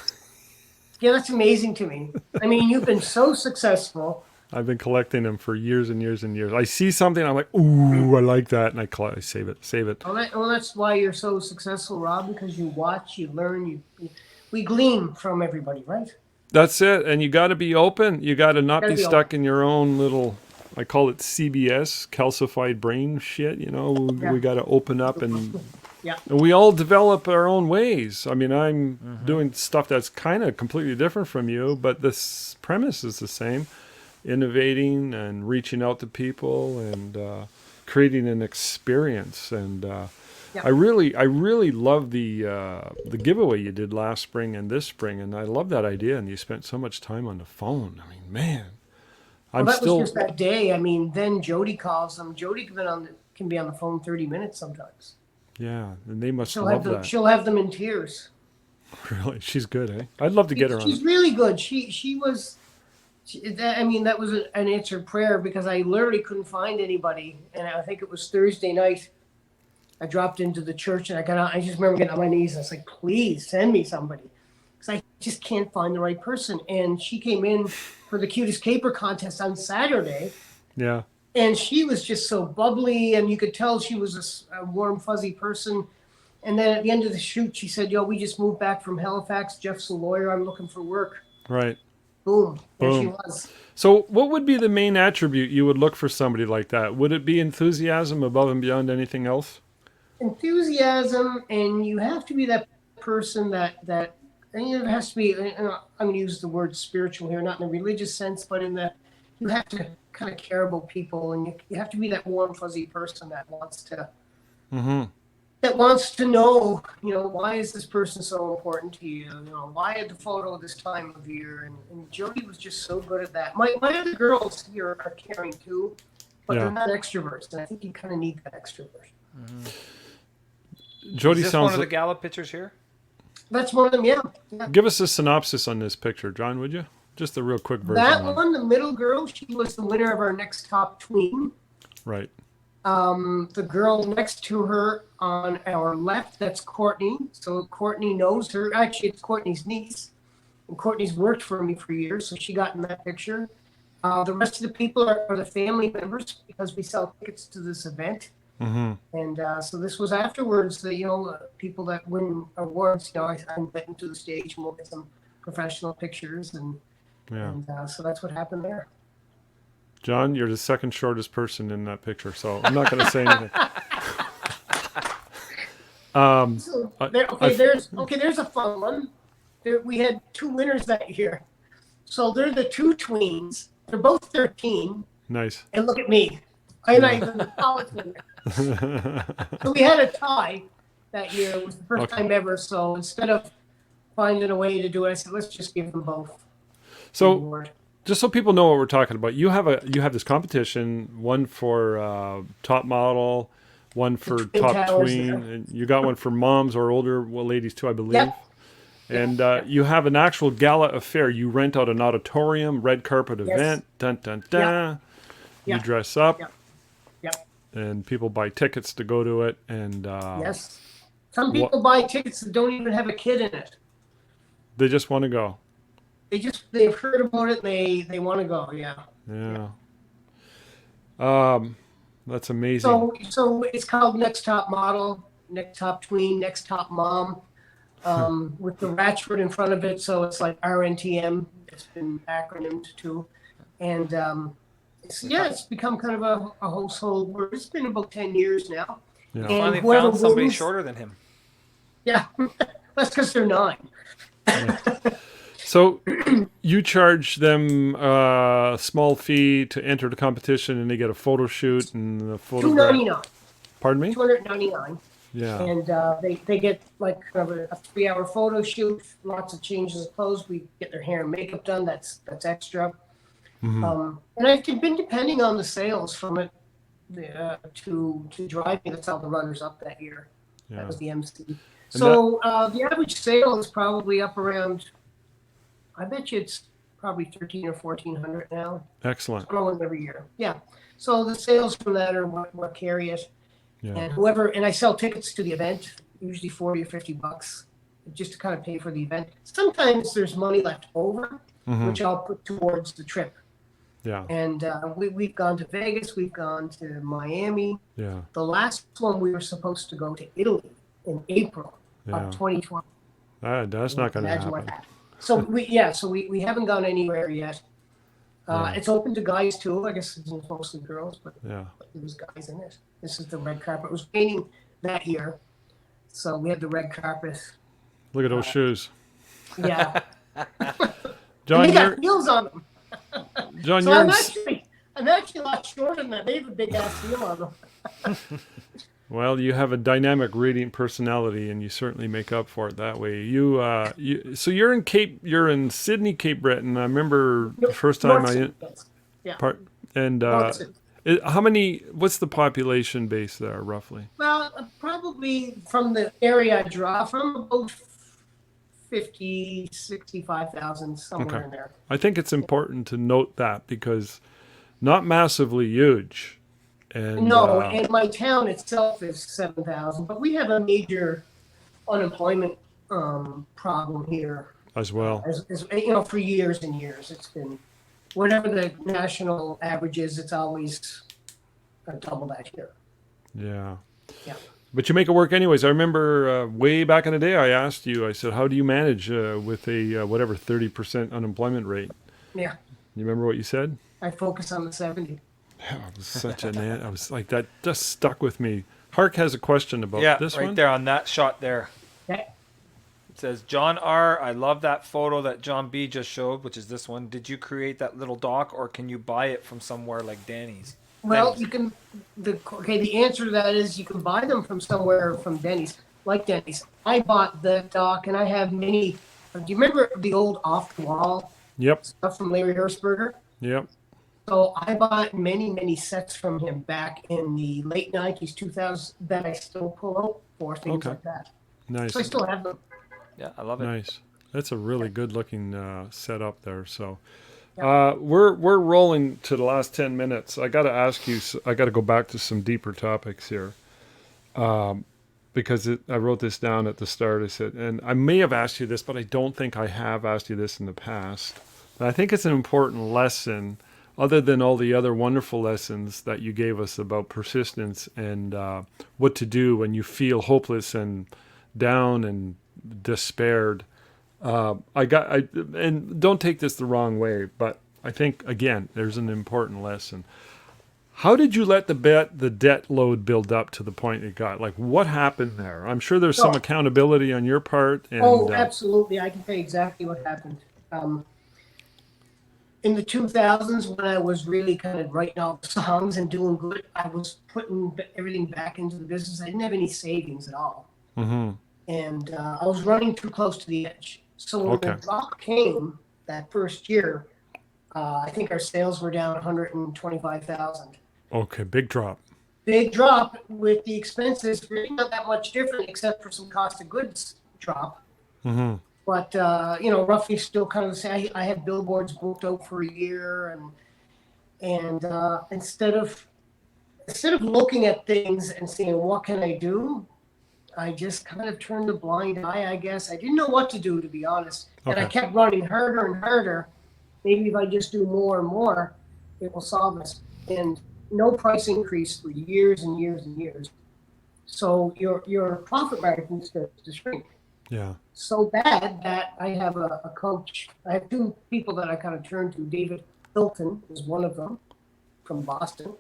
Yeah, that's amazing to me. I mean, you've been so successful. I've been collecting them for years and years and years. I see something, I'm like, ooh, I like that, and I save it. Well, that's why you're so successful, Rob, because you watch, you learn, we glean from everybody, right? That's it. And you got to be open. You got to not be stuck in your own little, I call it CBS, calcified brain shit. We got to open up and we all develop our own ways. I mean, I'm doing stuff that's kind of completely different from you, but this premise is the same. Innovating and reaching out to people and creating an experience. And I really love the giveaway you did last spring and this spring, and I love that idea. And you spent so much time on the phone. I mean, man, was just that day. I mean, then Jody calls them. Jody can be on the phone 30 minutes sometimes. Yeah, and they must love that. She'll have them in tears. Really, she's good, eh? I'd love to get her on. She's really good. She was. That was an answered prayer because I literally couldn't find anybody, and I think it was Thursday night. I dropped into the church and I just remember getting on my knees. And I was like, please send me somebody. Because I just can't find the right person. And she came in for the Cutest Caper contest on Saturday. Yeah. And she was just so bubbly. And you could tell she was a warm, fuzzy person. And then at the end of the shoot, she said, we just moved back from Halifax. Jeff's a lawyer. I'm looking for work. Right. Boom. There she was. So what would be the main attribute you would look for somebody like that? Would it be enthusiasm above and beyond anything else? Enthusiasm, and you have to be that person that and it has to be, I'm going to use the word spiritual here, not in a religious sense, but in that you have to kind of care about people, and you have to be that warm, fuzzy person that wants to know, why is this person so important to you? Why the photo this time of year? And Jody was just so good at that. My other girls here are caring too, but they're not extroverts, and I think you kind of need that extrovert. Mm-hmm. Jody is this sounds one of the gala pictures here? That's one of them, yeah. Give us a synopsis on this picture, John, would you? Just a real quick version. That one, the middle girl, she was the winner of our next top tween. Right. The girl next to her on our left, that's Courtney. So Courtney knows her. Actually, it's Courtney's niece. And Courtney's worked for me for years, so she got in that picture. The rest of the people are the family members because we sell tickets to this event. Mm-hmm. And so this was afterwards that, people that win awards, I invite them to the stage and we'll get some professional pictures. And so that's what happened there. John, you're the second shortest person in that picture, so I'm not going to say anything. There's a fun one. We had 2 winners that year. So they're the 2 tweens. They're both 13. Nice. And look at me. I'm not even the tallest winner. So we had a tie that year. It was the first time ever. So instead of finding a way to do it, I said, let's just give them both. So just so people know what we're talking about, you have this competition, one for top model, one for top tween, and you got one for moms or older ladies too, I believe. Yep. And you have an actual gala affair. You rent out an auditorium, red carpet event, dun dun dun. You dress up, and people buy tickets to go to it. And yes, some people buy tickets that don't even have a kid in it. They just want to go. They've heard about it. They want to go. Yeah. That's amazing. So it's called Next Top Model, Next Top Tween, Next Top Mom. With the Ratchford in front of it, so it's like RNTM. It's been acronymed too, and it's become kind of a household word. It's been about 10 years now. Yeah. Finally found somebody shorter than him. Yeah, that's because they're 9. Yeah. So you charge them a small fee to enter the competition, and they get a photo shoot and a photograph. $299. Pardon me? $299. Yeah. And they get like a 3-hour photo shoot, lots of changes of clothes. We get their hair and makeup done. That's extra. Mm-hmm. And I've been depending on the sales from it to drive me. That's how the runners up that year. Yeah. That was the MC. And so the average sale is probably up around, I bet you it's probably 1,300 or 1,400 now. Excellent. It's growing every year. Yeah. So the sales from that are what carry it. Yeah. And I sell tickets to the event, usually $40 or $50, just to kind of pay for the event. Sometimes there's money left over, which I'll put towards the trip. Yeah. And we've gone to Vegas, we've gone to Miami. Yeah. The last one we were supposed to go to Italy in April of 2020. That's not going to happen. So we haven't gone anywhere yet. It's open to guys too. I guess it's mostly girls, but there's guys in it. This is the red carpet. It was raining that year, so we had the red carpet. Look at those shoes. Yeah. John, they got heels on them. John, so I'm actually a lot shorter than that. They have a big ass heel on them. Well, you have a dynamic, radiant personality, and you certainly make up for it that way. So you're in Sydney, Cape Breton. I remember the first time what's the population base there, roughly? Well, probably from the area I draw from, about 50, 65,000, somewhere in there. I think it's important to note that because not massively huge. And my town itself is 7,000, but we have a major unemployment problem here as well. As for years and years, it's been whatever the national average is. It's always double that here. Yeah. Yeah. But you make it work anyways. I remember way back in the day, I asked you. I said, "How do you manage with a 30% unemployment rate?" Yeah. You remember what you said? I focus on the 70. Yeah, it was such I was like, that just stuck with me. Hark has a question about this one. Yeah, right there on that shot there. Okay. It says, John R., I love that photo that John B. just showed, which is this one. Did you create that little dock, or can you buy it from somewhere like Danny's? Well, you can. The answer to that is you can buy them from somewhere from Denny's, like Denny's. I bought the dock, and I have many. Do you remember the old off-the-wall stuff from Larry Hershberger? Yep. So I bought many, many sets from him back in the late 90s, 2000s that I still pull out for things like that. Nice. So I still have them. Yeah, I love it. Nice. That's a really good looking setup there. So we're rolling to the last 10 minutes. I got to ask you. I got to go back to some deeper topics here. Because I wrote this down at the start. I said, and I may have asked you this, but I don't think I have asked you this in the past. And I think it's an important lesson, other than all the other wonderful lessons that you gave us about persistence and what to do when you feel hopeless and down and despaired. And don't take this the wrong way, but I think again, there's an important lesson. How did you let the debt load build up to the point it got? Like, what happened there? I'm sure there's some accountability on your part. And, absolutely. I can tell you exactly what happened. In the 2000s, when I was really kind of writing all the songs and doing good, I was putting everything back into the business. I didn't have any savings at all. Mm-hmm. And I was running too close to the edge. So when the drop came that first year, I think our sales were down 125,000. Okay, big drop. Big drop with the expenses really not that much different except for some cost of goods drop. Mm-hmm. But, roughly still kind of the same. I had billboards booked out for a year. And instead of looking at things and saying, what can I do? I just kind of turned a blind eye, I guess. I didn't know what to do, to be honest. And I kept running harder and harder. Maybe if I just do more and more, it will solve this. And no price increase for years and years and years. So your profit margin starts to shrink. Yeah. So bad that I have a coach. I have two people that I kind of turn to. David Hilton is one of them from Boston.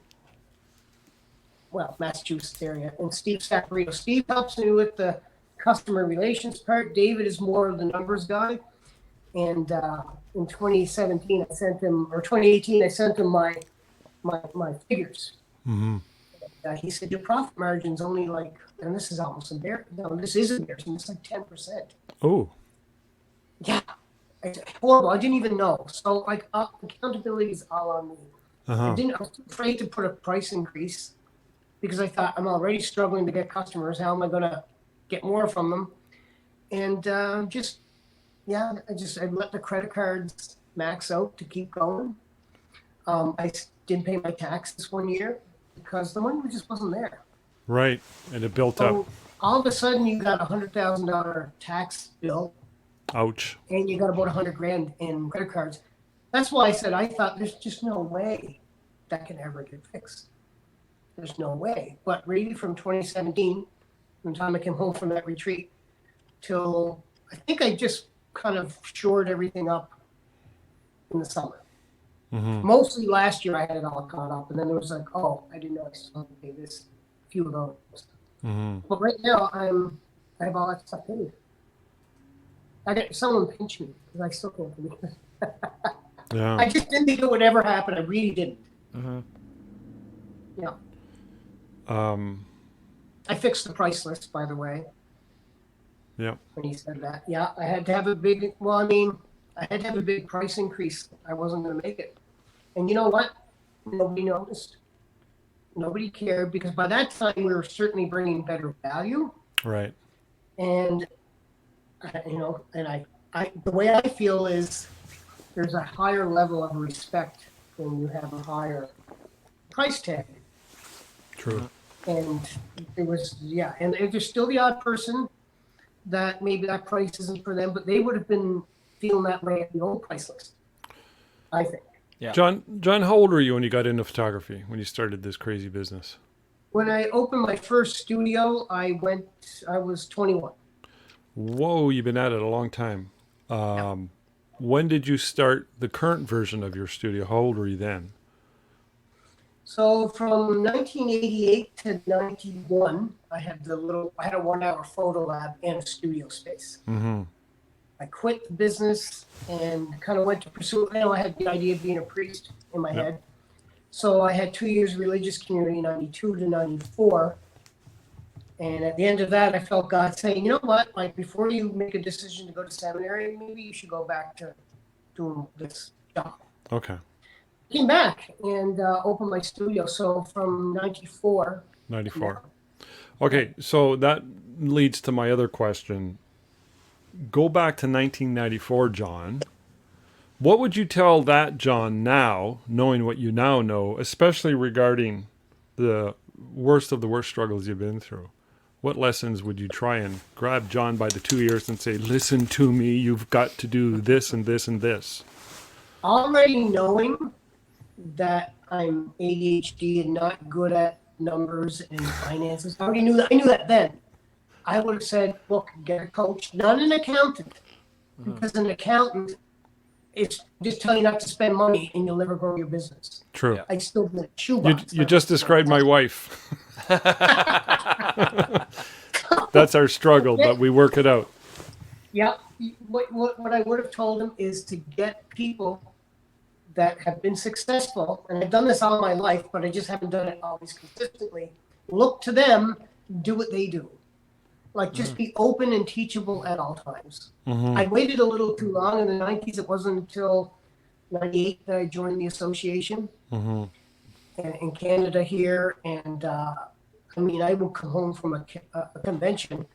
Well, Massachusetts area. And Steve Sacarino. Steve helps me with the customer relations part. David is more of the numbers guy. And in 2017, I sent him, or 2018, I sent him my figures. Mm-hmm. He said, your profit margin's only like, and this is almost embarrassing. No, this is embarrassing. It's like 10%. Oh. Yeah. It's horrible. I didn't even know. So, like, accountability is all on me. Uh-huh. I was too afraid to put a price increase because I thought I'm already struggling to get customers. How am I going to get more from them? And I let the credit cards max out to keep going. I didn't pay my taxes one year because the money just wasn't there. Right, and it built up. All of a sudden, you got $100,000 tax bill. Ouch. And you got about $100,000 in credit cards. That's why I thought there's just no way that can ever get fixed. There's no way. But really, from 2017, from the time I came home from that retreat, till I think I just kind of shored everything up in the summer. Mm-hmm. Mostly last year I had it all caught up, and then it was like, oh, I didn't know I still had to pay this, a few of those. Mm-hmm. But right now I have all that stuff paid. I got someone pinch me because I still can't believe it. Yeah. I just didn't think it would ever happen. I really didn't. Mm-hmm. Yeah. I fixed the price list, by the way. Yeah. When he said that, yeah, I had to have a big. Well, I mean, I had to have a big price increase. I wasn't going to make it. And you know what? Nobody noticed. Nobody cared because by that time we were certainly bringing better value. Right. And I the way I feel is there's a higher level of respect when you have a higher price tag. True. And it was, yeah, and there's still the odd person that maybe that price isn't for them, but they would have been feeling that way at the old price list, I think. Yeah. John, how old were you when you got into photography, when you started this crazy business? When I opened my first studio, I was 21. Whoa, you've been at it a long time. When did you start the current version of your studio? How old were you then? So from 1988 to 91, I had a 1-hour photo lab and a studio space. Mm-hmm. I quit the business and kind of went to pursue, I had the idea of being a priest in my head. So I had 2 years of religious community, 92 to 94. And at the end of that, I felt God saying, you know what, like before you make a decision to go to seminary, maybe you should go back to doing this job. Okay. Came back and opened my studio. So from 94. 94. Okay, so that leads to my other question. go back to 1994, John. What would you tell that John now, knowing what you now know, especially regarding the worst of the worst struggles you've been through? What lessons would you try and grab John by the 2 ears and say, listen to me, you've got to do this and this and this? Already knowing that I'm ADHD and not good at numbers and finances, I already knew that. I knew that then. I would have said, look, get a coach, not an accountant, because an accountant, it's just tell you not to spend money and you'll never grow your business. True. Yeah. I still did a shoebox. You just described my wife. That's our struggle, but we work it out. Yeah. What I would have told him is to get people that have been successful, and I've done this all my life, but I just haven't done it always consistently. Look to them, do what they do. Like, just be open and teachable at all times. I waited a little too long in the 90s. It wasn't until 98 that I joined the association in Canada here. And I mean, I would come home from a convention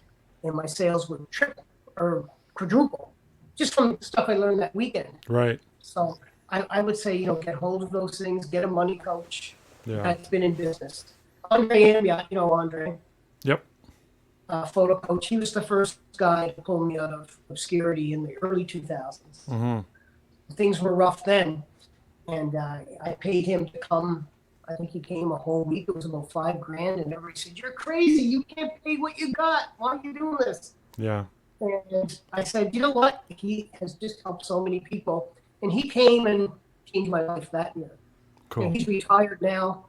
and my sales would triple or quadruple just from stuff I learned that weekend. Right. So I would say, you know, get hold of those things, get a money coach that's been in business. Andre Ambiot, you know, Andre. Yep. Photo coach. He was the first guy to pull me out of obscurity in the early 2000s. Things were rough then, and I paid him to come. I think he came a whole week. It was about $5,000, and everybody said, "You're crazy. You can't pay what you got. Why are you doing this?" Yeah. And I said, "You know what? He has just helped so many people." And he came and changed my life that year. Cool. And he's retired now.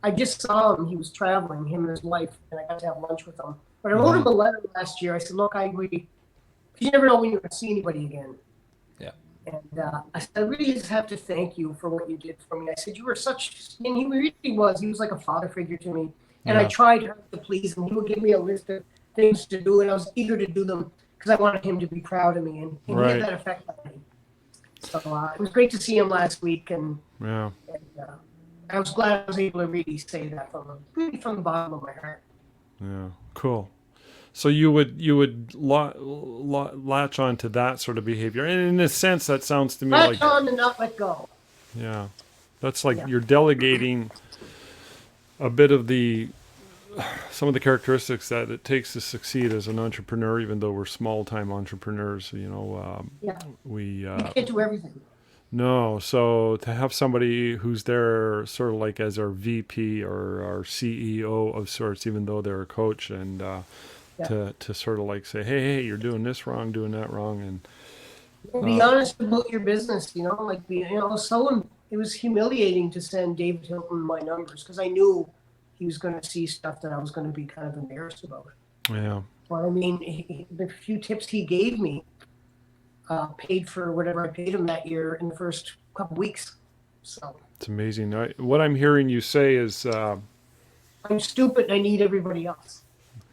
I just saw him. He was traveling, him and his wife, and I got to have lunch with him. But I wrote him a letter last year. I said, look, I agree. You never know when you're going to see anybody again. Yeah. And I said, I really just have to thank you for what you did for me. I said, you were such, and he really was. He was like a father figure to me. And I tried hard to please him. He would give me a list of things to do, and I was eager to do them because I wanted him to be proud of me. And he had that effect on me. So it was great to see him last week. And I was glad I was able to really say that from the bottom of my heart. Yeah, cool. So you would latch on to that sort of behavior, and in a sense, that sounds to me latch like on and not let go. Yeah, that's like you're delegating a bit of some of the characteristics that it takes to succeed as an entrepreneur. Even though we're small-time entrepreneurs, you know, we can't do everything. No, so to have somebody who's there sort of like as our VP or our CEO of sorts, even though they're a coach, and to sort of like say, hey, you're doing this wrong, doing that wrong, and be honest about your business. You know, like it was humiliating to send David Hilton my numbers because I knew he was going to see stuff that I was going to be kind of embarrassed about. Yeah. But I mean, the few tips he gave me. Paid for whatever I paid him that year in the first couple weeks. So it's amazing. What I'm hearing you say is, I'm stupid and I need everybody else.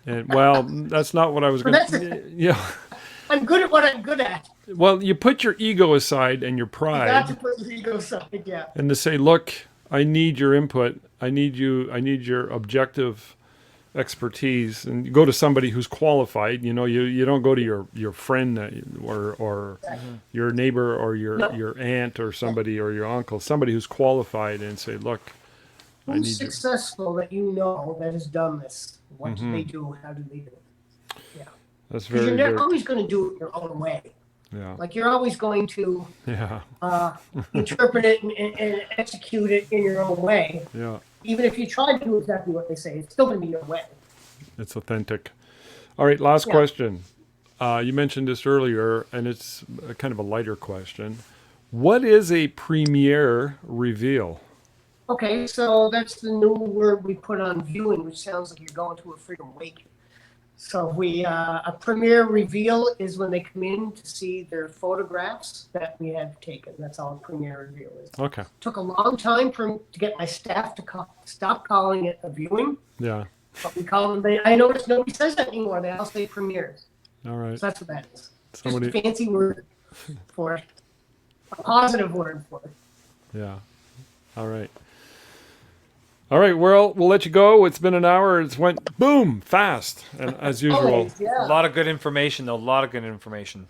And well, that's not what I was going to. Yeah. I'm good at what I'm good at. Well, you put your ego aside and your pride. You got to put your ego aside, yeah. And to say, look, I need your input. I need your objective expertise, and you go to somebody who's qualified. You know, you don't go to your friend or your neighbor or your aunt or somebody or your uncle, somebody who's qualified, and say, look, who's successful that you know that has done this? What do they do? How do they do it? Yeah, that's very. You're always going to do it your own way. Yeah, like you're always going to interpret it and execute it in your own way. Yeah. Even if you try to do exactly what they say, it's still going to be your way. It's authentic. All right, last question. You mentioned this earlier, and it's kind of a lighter question. What is a premiere reveal? Okay, so that's the new word we put on viewing, which sounds like you're going to a freaking wake. So a premiere reveal is when they come in to see their photographs that we have taken. That's all a premiere reveal is. Okay. Took a long time to get my staff to stop calling it a viewing. Yeah. But we call them. I noticed nobody says that anymore. They all say premieres. All right. So that's what that is. Just a fancy word for it. A positive word for it. Yeah. All right. All right, well, we'll let you go. It's been an hour. It's went boom fast, and as usual. Always, yeah. A lot of good information, though. A lot of good information.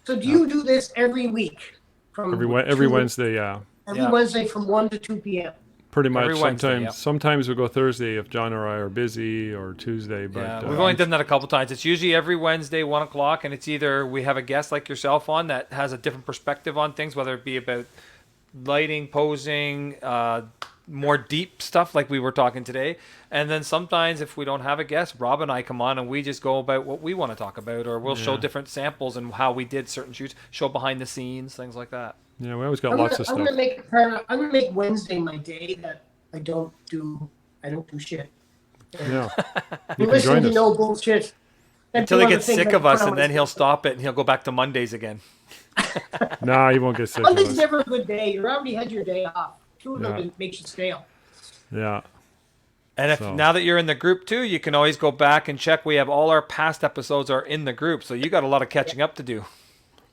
So do you do this every week? From Every Wednesday, yeah. Every Wednesday from 1 to 2 p.m. Pretty much. Every Wednesday, Sometimes, yep. sometimes we go Thursday if John or I are busy, or Tuesday. But Yeah, we've only done that a couple times. It's usually every Wednesday, 1 o'clock, and it's either we have a guest like yourself on that has a different perspective on things, whether it be about lighting, posing, more deep stuff like we were talking today. And then sometimes if we don't have a guest, Rob and I come on and we just go about what we want to talk about, or we'll show different samples and how we did certain shoots, show behind the scenes, things like that. Yeah, we always got lots of stuff. I'm gonna make Wednesday my day that I don't do shit. Yeah, You listen to no bullshit. Until he gets sick of us, and then he'll stop it and he'll go back to Mondays again. Nah, he won't get sick of Monday's us. never a good day. You already had your day off. Two of them Yeah. makes you stale. Yeah. And if So. now that you're in the group too, you can always go back and check. We have all our past episodes are in the group, so you got a lot of catching up to do.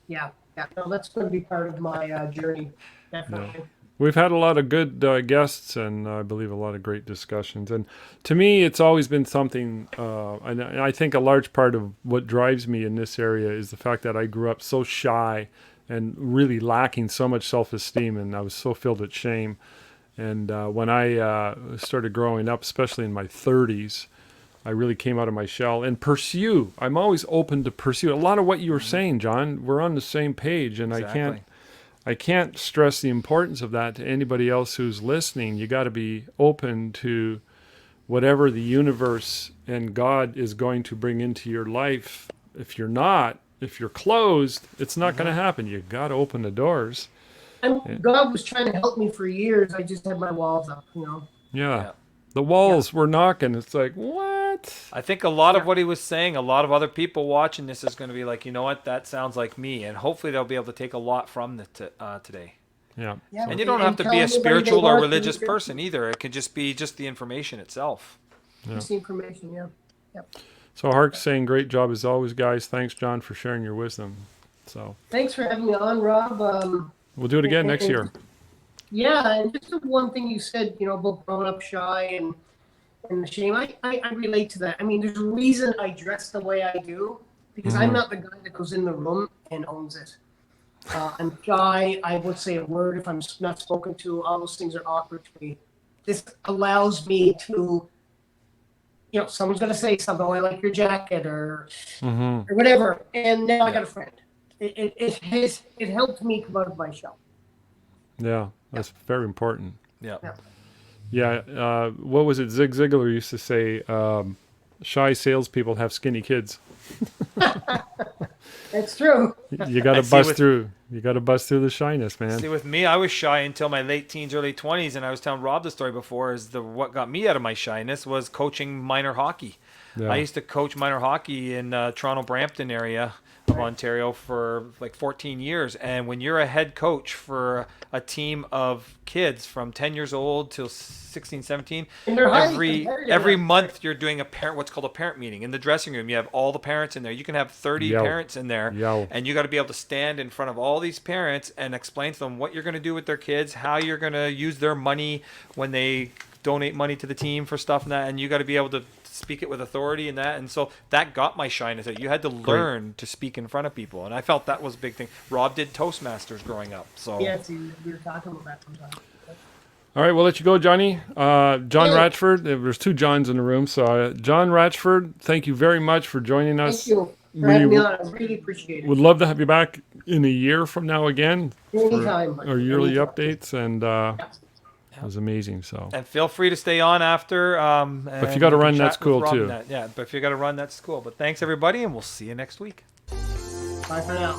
Yeah. No, that's going to be part of my journey. Definitely. We've had a lot of good guests, and I believe a lot of great discussions. And to me, it's always been something, and I think a large part of what drives me in this area is the fact that I grew up so shy and really lacking so much self-esteem, and I was so filled with shame. And when I started growing up, especially in my 30s, I really came out of my shell and pursue. I'm always open to pursue. A lot of what you were saying, John, we're on the same page, and Exactly. I can't stress the importance of that to anybody else who's listening. You got to be open to whatever the universe and God is going to bring into your life. If you're closed, it's not going to happen. You got to open the doors. And God was trying to help me for years. I just had my walls up, Yeah. Yeah. The walls were knocking. It's like, what? I think a lot of what he was saying, a lot of other people watching this is going to be like, you know what, that sounds like me, and hopefully they'll be able to take a lot from today. Yeah. Yeah. And you don't have to tell be a anybody spiritual they or want religious to- person either. It could just be just the information itself. Just the information, yeah. Yep. So Hark's saying, great job as always, guys. Thanks, John, for sharing your wisdom. So Thanks for having me on, Rob. we'll do it again next year. Yeah, and just the one thing you said, about growing up shy and the shame, I relate to that. I mean, there's a reason I dress the way I do, because I'm not the guy that goes in the room and owns it. I'm shy. I would say a word if I'm not spoken to. All those things are awkward to me. This allows me to, someone's going to say something, oh, I like your jacket or whatever, and now I got a friend. It helped me come out of my shell. Yeah, that's very important. Yeah. Yeah, what was it? Zig Ziglar used to say, shy salespeople have skinny kids. That's true. You got to See, bust with- through. You got to bust through the shyness, man. See, with me, I was shy until my late teens, early 20s, and I was telling Rob the story before. What got me out of my shyness was coaching minor hockey. Yeah. I used to coach minor hockey in Toronto, Brampton area of Ontario for like 14 years. And when you're a head coach for a team of kids from 10 years old till 16, 17, And they're highly every competitive. month you're doing what's called a parent meeting. In the dressing room, you have all the parents in there. You can have 30 Yell. parents in there. Yell. And you got to be able to stand in front of all these parents and explain to them what you're going to do with their kids, how you're going to use their money when they donate money to the team for stuff and that. And you got to be able to speak it with authority and that. And so that got my shyness. That you had to learn to speak in front of people. And I felt that was a big thing. Rob did Toastmasters growing up. So Yeah, see, we were talking about that sometimes. All right, we'll let you go, Johnny. John Ratchford. There's two Johns in the room. So John Ratchford, thank you very much for joining us. Thank you for We having me on. I really appreciate it. would love to have you back in a year from now again. Anytime. Our yearly Anytime. updates, and it was amazing. So and feel free to stay on after. But if you got to run, that's cool too. Yeah, but if you got to run, that's cool. But thanks everybody, and we'll see you next week. Bye for now.